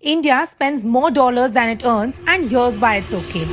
India spends more dollars than it earns, and here's why it's okay.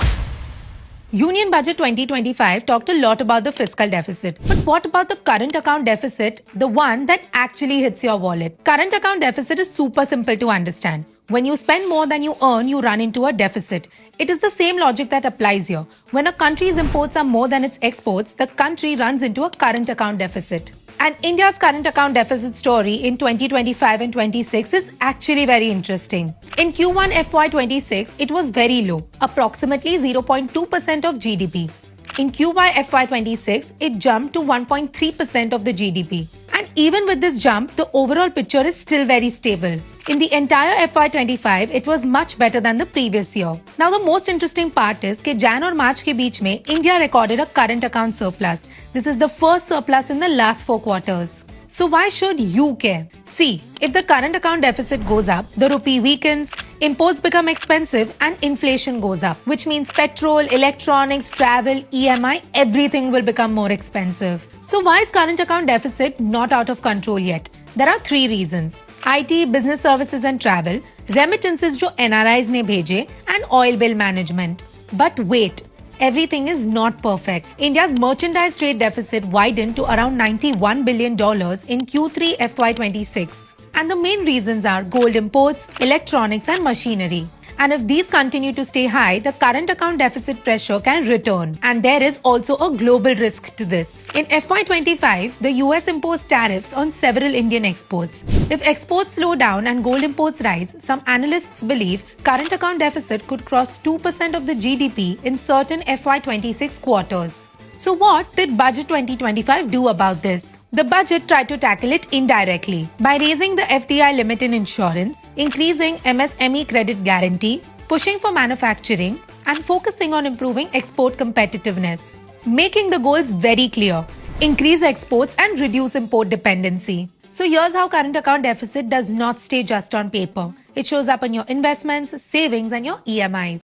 Union Budget 2025 talked a lot about the fiscal deficit. But what about the current account deficit, the one that actually hits your wallet? Current account deficit is super simple to understand. When you spend more than you earn, you run into a deficit. It is the same logic that applies here. When a country's imports are more than its exports, the country runs into a current account deficit. And India's current account deficit story in 2025 and 26 is actually very interesting. In Q1 FY26, it was very low, approximately 0.2% of GDP. In Q1 FY26, it jumped to 1.3% of the GDP. And even with this jump, the overall picture is still very stable. In the entire FY25, it was much better than the previous year. Now the most interesting part is that Jan और March के बीच में India recorded a current account surplus. This is the first surplus in the last 4 quarters. So why should you care? See, if the current account deficit goes up, the rupee weakens, imports become expensive and inflation goes up, which means petrol, electronics, travel, EMI, everything will become more expensive. So why is current account deficit not out of control yet? There are 3 reasons. IT, business services and travel, remittances जो NRIs ने भेजे and oil bill management. But wait, everything is not perfect. India's merchandise trade deficit widened to around $91 billion in Q3 FY26. And the main reasons are gold imports, electronics and machinery. And if these continue to stay high, the current account deficit pressure can return. And there is also a global risk to this. In FY25, the US imposed tariffs on several Indian exports. If exports slow down and gold imports rise, some analysts believe current account deficit could cross 2% of the GDP in certain FY26 quarters. So what did Budget 2025 do about this? The budget tried to tackle it indirectly by raising the FDI limit in insurance, increasing MSME credit guarantee, pushing for manufacturing, and focusing on improving export competitiveness. Making the goals very clear: increase exports and reduce import dependency. So here's how current account deficit does not stay just on paper. It shows up in your investments, savings, and your EMIs.